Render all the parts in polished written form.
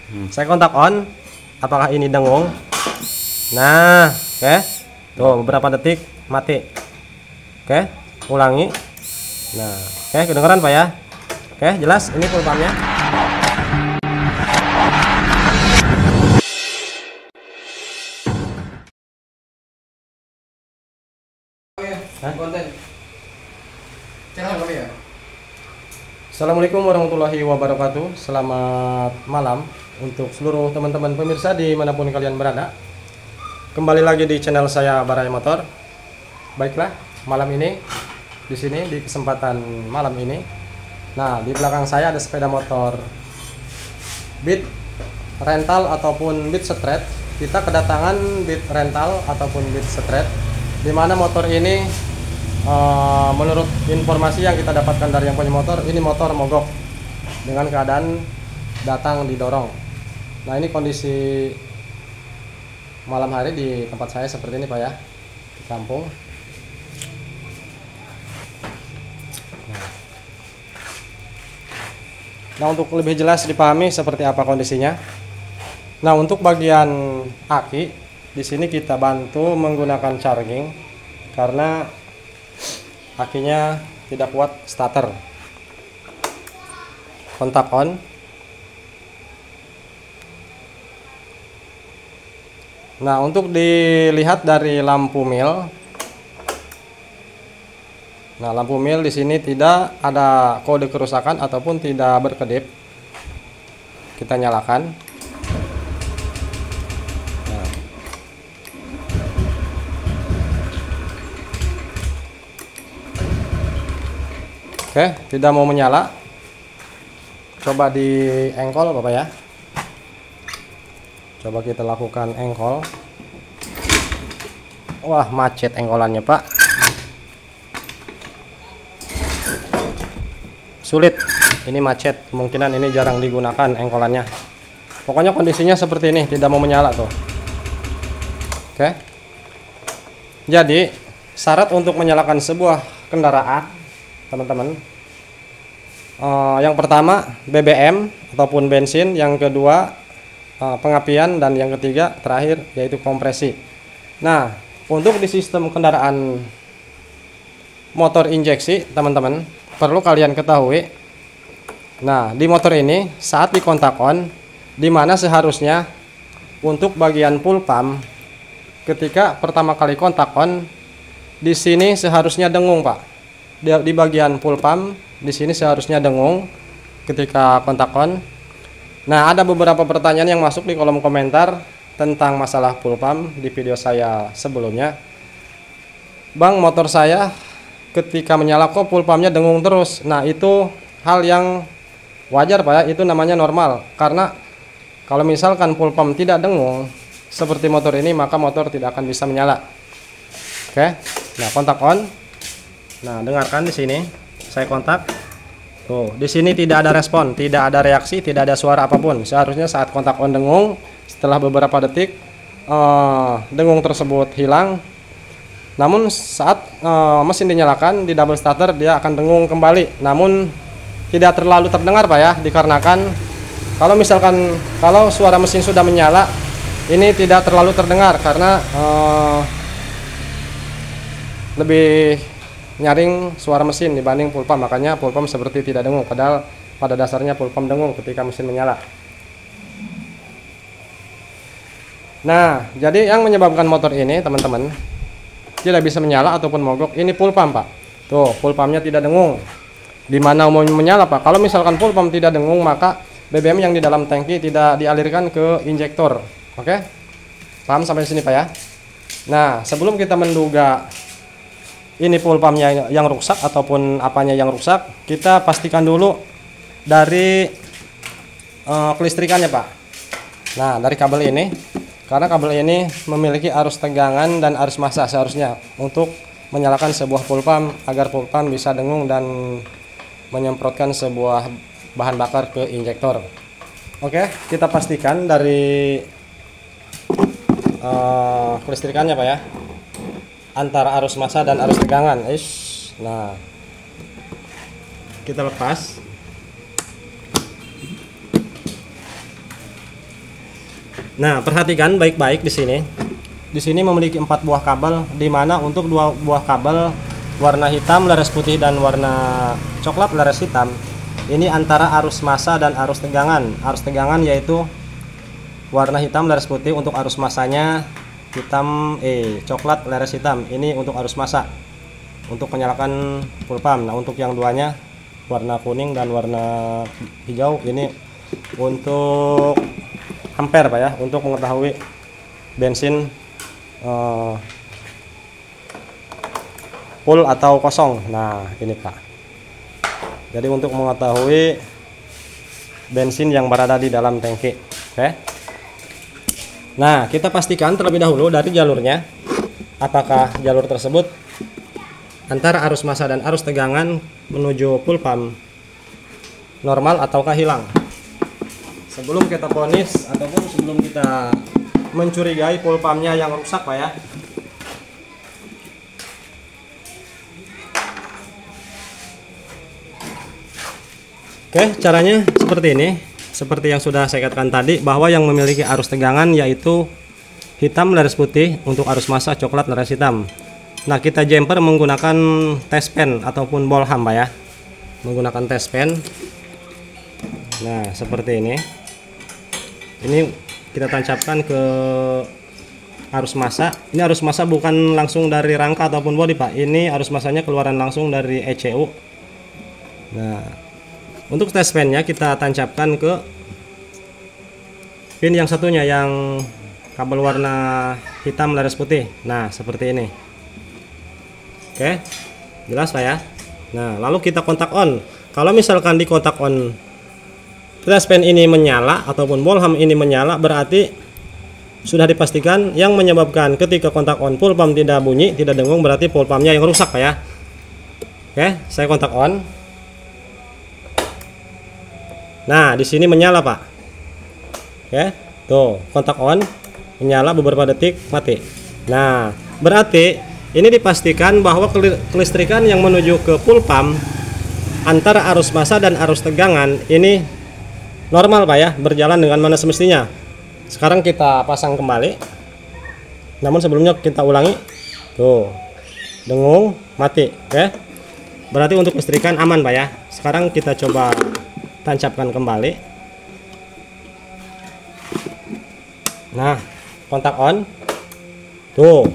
Saya kontak on. Apakah ini dengung? Nah, oke. Tuh, beberapa detik mati. Oke, ulangi. Nah, oke, kedengeran Pak ya? Oke, jelas ini full pumpnya. Konten. Channel kami ya. Assalamualaikum warahmatullahi wabarakatuh. Selamat malam untuk seluruh teman-teman pemirsa dimanapun kalian berada. Kembali lagi di channel saya Barai Motor. Baiklah, malam ini di sini di kesempatan malam ini. Nah, di belakang saya ada sepeda motor Beat rental ataupun Beat Street. Kita kedatangan Beat rental ataupun Beat Street, di mana motor ini menurut informasi yang kita dapatkan dari yang punya motor, ini motor mogok dengan keadaan datang didorong. Nah, ini kondisi malam hari di tempat saya seperti ini Pak ya, di kampung. Nah, untuk lebih jelas dipahami seperti apa kondisinya. Nah, untuk bagian aki di sini kita bantu menggunakan charging karena akinya tidak kuat starter. Kontak on. Nah, untuk dilihat dari lampu mil. Nah, lampu mil di sini tidak ada kode kerusakan ataupun tidak berkedip. Kita nyalakan. Oke, tidak mau menyala. Coba di engkol Bapak ya. Coba kita lakukan engkol. Wah, macet engkolannya Pak. Sulit. Ini macet. Kemungkinan ini jarang digunakan engkolannya. Pokoknya kondisinya seperti ini, tidak mau menyala tuh. Oke. Jadi, syarat untuk menyalakan sebuah kendaraan, teman-teman, yang pertama BBM ataupun bensin, yang kedua pengapian, dan yang ketiga terakhir yaitu kompresi. Nah, untuk di sistem kendaraan motor injeksi, teman-teman, perlu kalian ketahui. Nah, di motor ini saat di kontak on, di mana seharusnya untuk bagian full pump ketika pertama kali kontak on, di sini seharusnya dengung Pak. Di bagian full pump di sini seharusnya dengung ketika kontak on. Nah, ada beberapa pertanyaan yang masuk di kolom komentar tentang masalah full pump di video saya sebelumnya. Bang, motor saya ketika menyala kok full pumpnya dengung terus. Nah, itu hal yang wajar Pak ya, itu namanya normal. Karena kalau misalkan full pump tidak dengung seperti motor ini, maka motor tidak akan bisa menyala. Oke. Nah, kontak on. Nah, dengarkan di sini. Saya kontak. Tuh, di sini tidak ada respon, tidak ada reaksi, tidak ada suara apapun. Seharusnya saat kontak on dengung, setelah beberapa detik dengung tersebut hilang. Namun saat mesin dinyalakan di double starter, dia akan dengung kembali. Namun tidak terlalu terdengar Pak ya, dikarenakan kalau misalkan kalau suara mesin sudah menyala, ini tidak terlalu terdengar karena lebih nyaring suara mesin dibanding full pump. Makanya full pump seperti tidak dengung, padahal pada dasarnya full pump dengung ketika mesin menyala. Nah, jadi yang menyebabkan motor ini, teman-teman, tidak bisa menyala ataupun mogok, ini full pump Pak. Tuh, full pumpnya tidak dengung. Dimana mau menyala Pak? Kalau misalkan full pump tidak dengung, maka BBM yang di dalam tangki tidak dialirkan ke injektor. Oke? Paham sampai sini Pak ya? Nah, sebelum kita menduga ini full pumpnya yang rusak ataupun apanya yang rusak, kita pastikan dulu dari kelistrikannya Pak. Nah, dari kabel ini, karena kabel ini memiliki arus tegangan dan arus massa seharusnya untuk menyalakan sebuah full pump agar full pump bisa dengung dan menyemprotkan sebuah bahan bakar ke injektor. Oke, kita pastikan dari kelistrikannya Pak ya, antara arus massa dan arus tegangan. Nah, kita lepas. Nah, perhatikan baik-baik di sini. Di sini memiliki 4 buah kabel, di mana untuk 2 buah kabel warna hitam laras putih dan warna coklat laras hitam ini antara arus massa dan arus tegangan. Arus tegangan yaitu warna hitam laras putih untuk arus massanya, hitam coklat laras hitam ini untuk arus massa untuk menyalakan full pump. Nah, untuk yang duanya warna kuning dan warna hijau ini untuk ampere Pak ya, untuk mengetahui bensin full atau kosong. Nah, ini Pak. Jadi untuk mengetahui bensin yang berada di dalam tangki. Oke. Nah, kita pastikan terlebih dahulu dari jalurnya, apakah jalur tersebut antara arus massa dan arus tegangan menuju full pump normal ataukah hilang. Sebelum kita ponis ataupun sebelum kita mencurigai full pumpnya yang rusak Pak ya, oke, caranya seperti ini. Seperti yang sudah saya katakan tadi, bahwa yang memiliki arus tegangan yaitu hitam laras putih, untuk arus massa coklat laras hitam. Nah, kita jumper menggunakan test pen ataupun bolham Pak ya, menggunakan test pen. Nah, seperti ini. Ini kita tancapkan ke arus massa. Ini arus massa bukan langsung dari rangka ataupun bodi Pak, ini arus massanya keluaran langsung dari ECU. Nah, untuk test pennya kita tancapkan ke pin yang satunya, yang kabel warna hitam laras putih. Nah, seperti ini. Oke, jelas Pak ya. Nah, lalu kita kontak on. Kalau misalkan di kontak on test pen ini menyala ataupun bolham ini menyala, berarti sudah dipastikan yang menyebabkan ketika kontak on full pump tidak bunyi, tidak dengung, berarti full pumpnya yang rusak Pak ya. Oke, saya kontak on. Nah, di sini menyala Pak. Oke, tuh kontak on, menyala beberapa detik, mati. Nah, berarti ini dipastikan bahwa kelistrikan yang menuju ke full pump antara arus massa dan arus tegangan ini normal Pak ya, berjalan dengan mana semestinya. Sekarang kita pasang kembali. Namun sebelumnya kita ulangi. Tuh, dengung, mati. Oke. Berarti untuk kelistrikan aman Pak ya. Sekarang kita coba tancapkan kembali. Nah, kontak on. Tuh,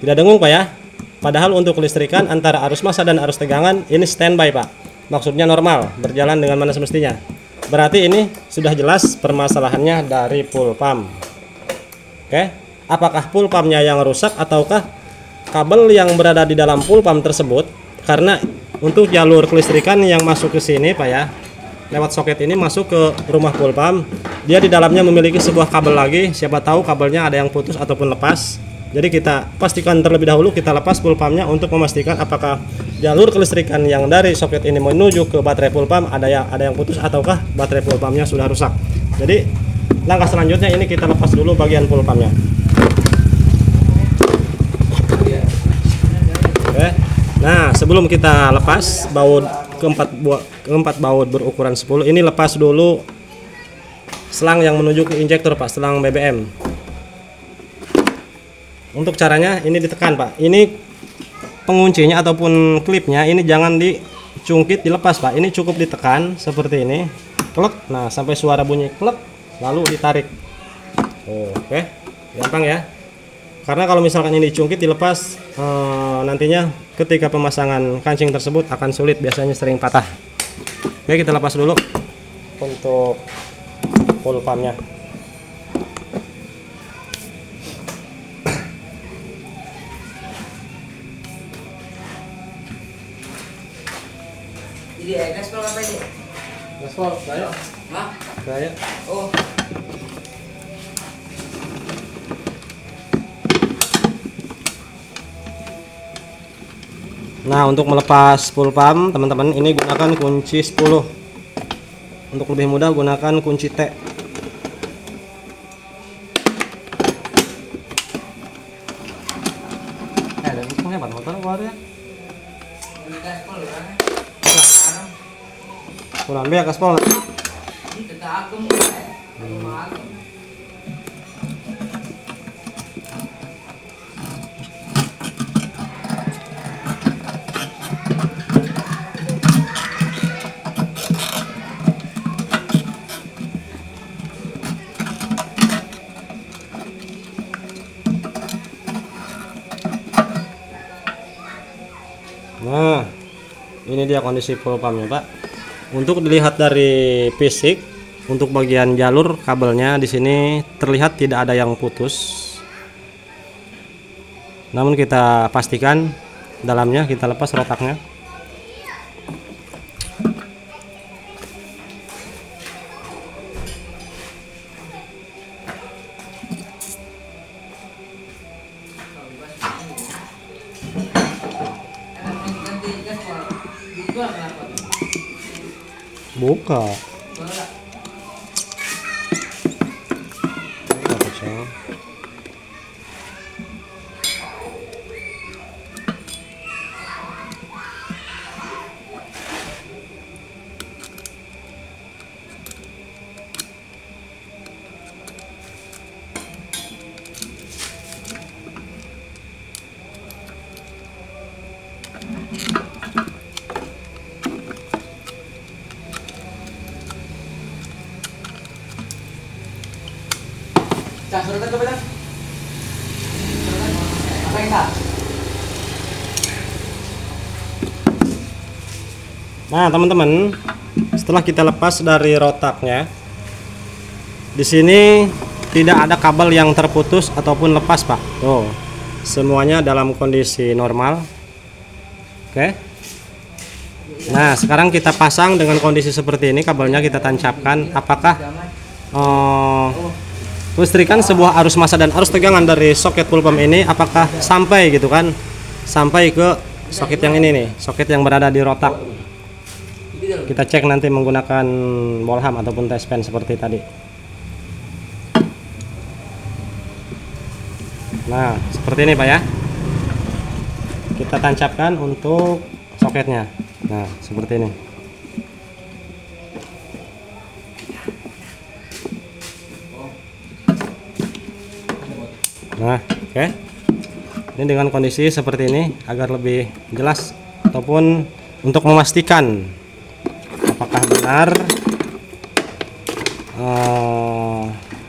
tidak dengung Pak ya. Padahal untuk kelistrikan antara arus massa dan arus tegangan ini standby Pak. Maksudnya normal, berjalan dengan mana semestinya. Berarti ini sudah jelas permasalahannya dari full pump. Oke, apakah full pumpnya yang rusak ataukah kabel yang berada di dalam full pump tersebut? Karena untuk jalur kelistrikan yang masuk ke sini Pak ya, lewat soket ini masuk ke rumah full pump, dia di dalamnya memiliki sebuah kabel lagi. Siapa tahu kabelnya ada yang putus ataupun lepas. Jadi kita pastikan terlebih dahulu, kita lepas full pumpnya untuk memastikan apakah jalur kelistrikan yang dari soket ini menuju ke baterai full pump ada yang putus ataukah baterai full pumpnya sudah rusak. Jadi langkah selanjutnya ini kita lepas dulu bagian full pumpnya. Oke. Nah, sebelum kita lepas baut keempat baut berukuran 10 ini, lepas dulu selang yang menuju ke injektor Pak, selang BBM. Untuk caranya ini ditekan Pak. Ini penguncinya ataupun klipnya ini jangan dicungkit, dilepas Pak. Ini cukup ditekan seperti ini. Klek. Nah, sampai suara bunyi klek, lalu ditarik. Oke. Gampang ya. Karena kalau misalkan ini dicungkit, dilepas, nantinya ketika pemasangan kancing tersebut akan sulit, biasanya sering patah. Oke, kita lepas dulu untuk full pumpnya. Jadi gaspol apa ini? Gaspol, gaya. Hah? Gaya. Oh. Nah, untuk melepas full pump teman-teman ini gunakan kunci 10. Untuk lebih mudah gunakan kunci T. Ada untungnya Pak motor keluarnya. Ini gaspol kan? Kurang biar gaspol. Ini tetap agung kan? Nah, ini dia kondisi full pumpnya Pak. Untuk dilihat dari fisik, untuk bagian jalur kabelnya di sini terlihat tidak ada yang putus. Namun kita pastikan dalamnya, kita lepas rotaknya. Buka. Surutan ke betul. Apa yang tak? Nah, teman-teman, setelah kita lepas dari rotaknya, di sini tidak ada kabel yang terputus ataupun lepas, Pak. Tuh, semuanya dalam kondisi normal. Oke. Nah, sekarang kita pasang dengan kondisi seperti ini, kabelnya kita tancapkan. Apakah listrikan sebuah arus massa dan arus tegangan dari soket full pump ini apakah sampai gitu kan, sampai ke soket yang ini nih, soket yang berada di rotak. Kita cek nanti menggunakan bolham ataupun test pen seperti tadi. Nah, seperti ini Pak ya. Kita tancapkan untuk soketnya. Nah, seperti ini. Nah, oke. Ini dengan kondisi seperti ini agar lebih jelas ataupun untuk memastikan apakah benar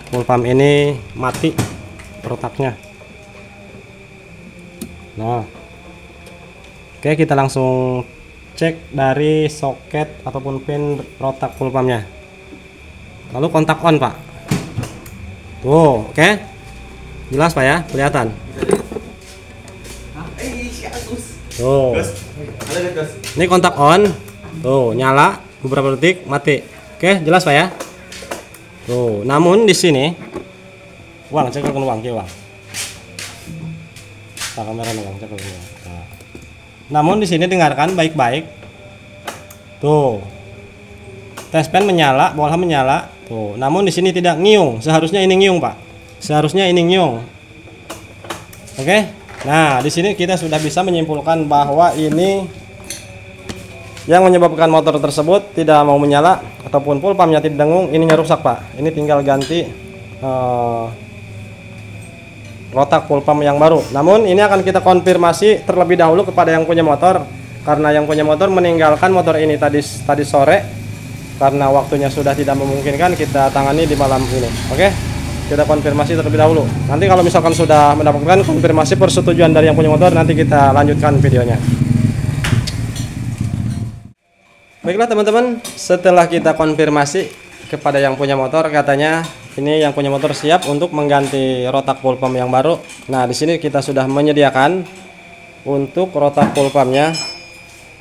full pump ini mati rotaknya. Nah, oke, kita langsung cek dari soket ataupun pin rotak full pumpnya. Lalu kontak on Pak. Tuh, oke. Jelas Pak ya, kelihatan. Tuh. Ini kontak on. Tuh, nyala beberapa detik, mati. Oke, jelas Pak ya. Tuh, namun di sini uang cekelkan uang, uang. Tak kamera uang cekelkan uang. Nah. Namun di sini dengarkan baik-baik. Tuh. Tes pen menyala, bolham menyala. Tuh, namun di sini tidak ngiung. Seharusnya ini ngiung, Pak. Seharusnya ini ngiung. Oke. Nah, di sini kita sudah bisa menyimpulkan bahwa ini yang menyebabkan motor tersebut tidak mau menyala ataupun full pumpnya tidak dengung, ininya rusak Pak. Ini tinggal ganti rotak full pump yang baru. Namun ini akan kita konfirmasi terlebih dahulu kepada yang punya motor, karena yang punya motor meninggalkan motor ini tadi sore karena waktunya sudah tidak memungkinkan. Kita tangani di malam ini. Oke, kita konfirmasi terlebih dahulu. Nanti kalau misalkan sudah mendapatkan konfirmasi persetujuan dari yang punya motor, nanti kita lanjutkan videonya. Baiklah teman-teman, setelah kita konfirmasi kepada yang punya motor, katanya ini yang punya motor siap untuk mengganti rotak full pump yang baru. Nah, di sini kita sudah menyediakan untuk rotak full pumpnya.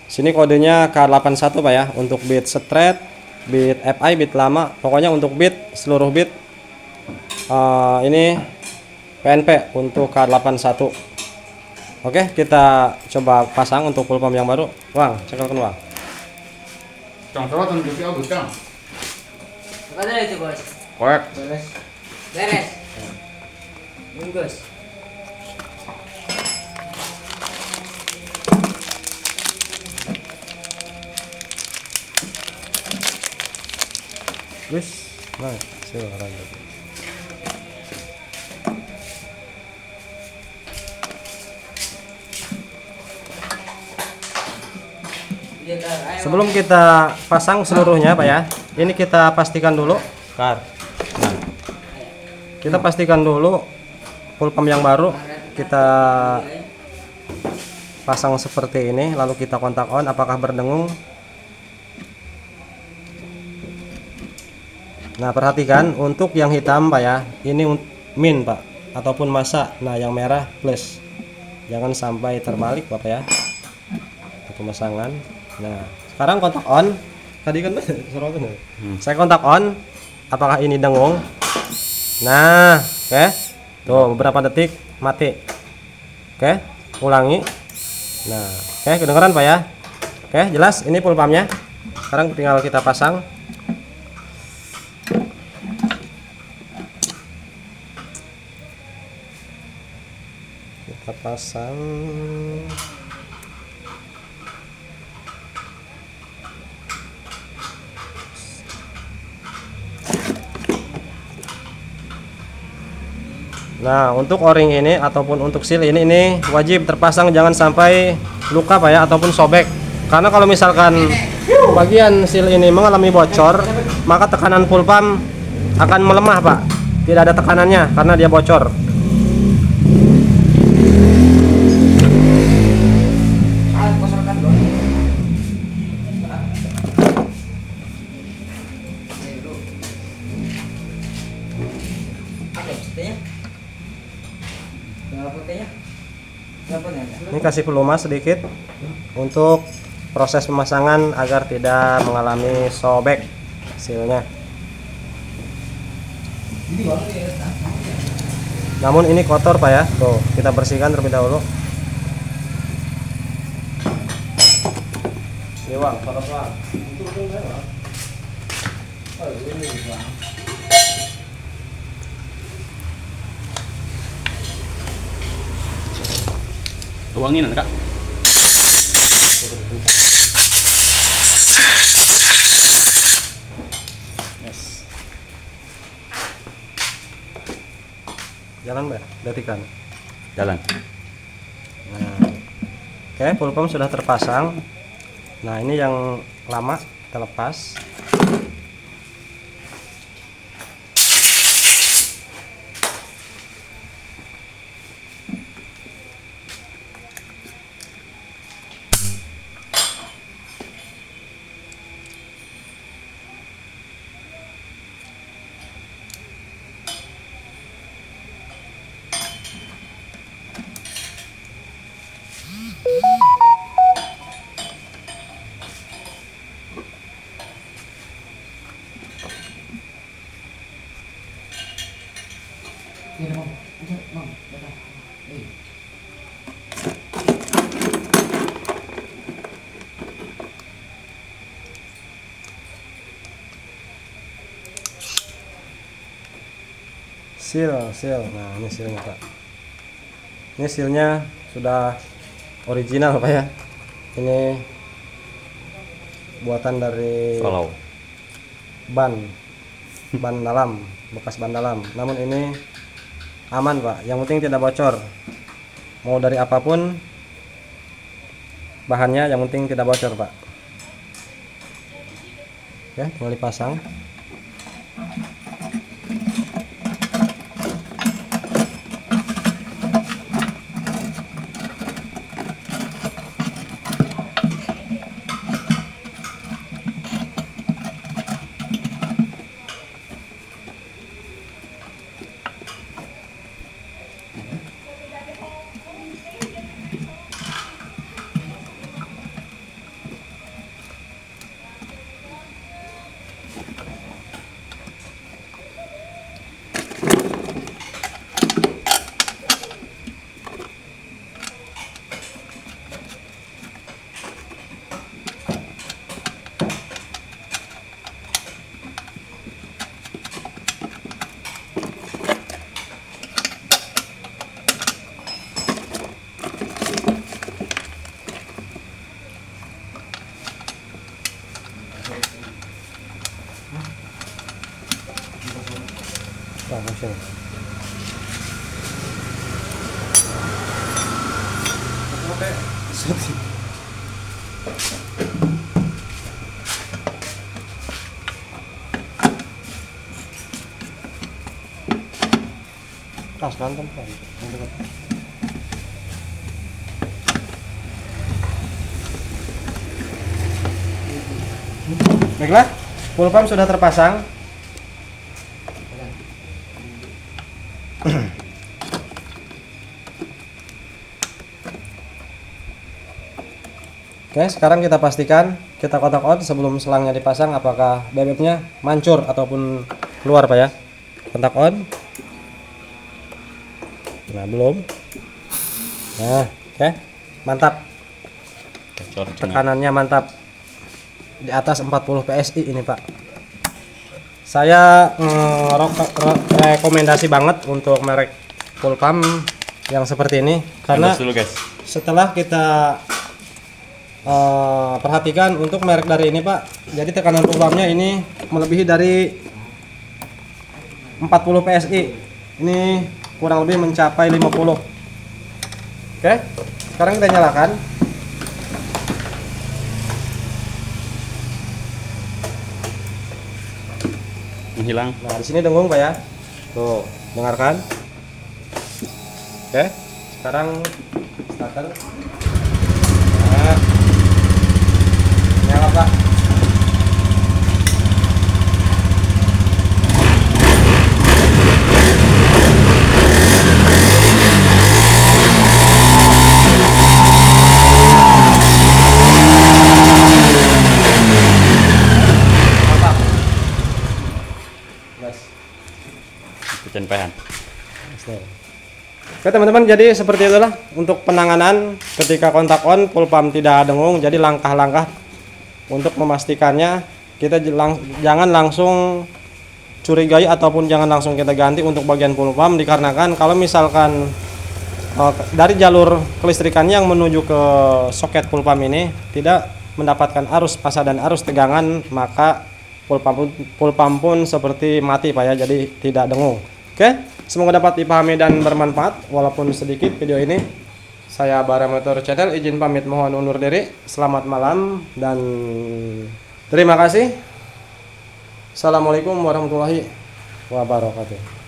Sini kodenya K81 Pak ya, untuk bit straight, bit FI, bit lama, pokoknya untuk bit seluruh bit. Ini PNP untuk K81. Oke, kita coba pasang untuk full pump yang baru. Wang, cekelkan Wang. Contoh tunjukin aku Kang. Apa ada itu bos? Korek. Beres. Beres. Bungkus. Wis, nah, silakan. Sebelum kita pasang seluruhnya Pak ya, ini kita pastikan dulu, Kar. Nah, kita pastikan dulu full pump yang baru kita pasang seperti ini, lalu kita kontak on, apakah berdengung? Nah, perhatikan untuk yang hitam Pak ya, ini min Pak, ataupun masa. Nah, yang merah plus. Jangan sampai terbalik Bapak ya. Pemasangan. Nah, sekarang kontak on. Tadi kan saya kontak on, apakah ini dengung? Nah, oke. Tuh, beberapa detik mati. Oke, ulangi. Nah, oke, kedengeran Pak ya? Oke, jelas ini full pumpnya. Sekarang tinggal kita pasang. Kita pasang. Nah, untuk o-ring ini ataupun untuk seal ini wajib terpasang, jangan sampai luka Pak ya, ataupun sobek. Karena kalau misalkan bagian seal ini mengalami bocor, maka tekanan full pump akan melemah Pak. Tidak ada tekanannya karena dia bocor. Ini kasih pelumas sedikit untuk proses pemasangan agar tidak mengalami sobek sealnya. Namun ini kotor Pak ya, tuh kita bersihkan terlebih dahulu. Ini Bang, kotor Bang. Tuangin Kak. Yes. Jalan Mbak, detikan. Jalan. Nah, oke, full pump sudah terpasang. Nah, ini yang lama kita lepas. Seal. Nah, ini sealnya Pak. Ini sealnya sudah original Pak ya. Ini buatan dari Kalau ban dalam, bekas ban dalam. Namun ini aman Pak, yang penting tidak bocor. Mau dari apapun bahannya, yang penting tidak bocor Pak. Ya, tinggal dipasang. Langsung. Tas kan. Baiklah, full pump sudah terpasang. Oke, sekarang kita pastikan, kita kotak on sebelum selangnya dipasang apakah bebeknya mancur ataupun keluar Pak ya. Kontak on. Nah, belum. Nah, oke. Mantap. Tekanannya mantap. Di atas 40 PSI ini Pak. Saya rekomendasi banget untuk merek full pump yang seperti ini karena dulu, guys. setelah kita perhatikan untuk merek dari ini Pak, jadi tekanan full pumpnya ini melebihi dari 40 PSI. Ini kurang lebih mencapai 50. Oke, sekarang kita nyalakan. Menghilang. Nah, di sini dengung Pak ya. Tuh, dengarkan. Oke, sekarang starter. Nah, nyala Pak. Mantap. Gas. Kecenpehan. Oke teman-teman, jadi seperti itulah untuk penanganan ketika kontak on full pump tidak dengung. Jadi langkah-langkah untuk memastikannya, kita jangan langsung curigai ataupun jangan langsung kita ganti untuk bagian full pump, dikarenakan kalau misalkan dari jalur kelistrikan yang menuju ke soket full pump ini tidak mendapatkan arus pasar dan arus tegangan, maka full pump pun seperti mati Pak ya, jadi tidak dengung. Oke, semoga dapat dipahami dan bermanfaat walaupun sedikit video ini. Saya Bara Motor Channel izin pamit, mohon undur diri. Selamat malam dan terima kasih. Assalamualaikum warahmatullahi wabarakatuh.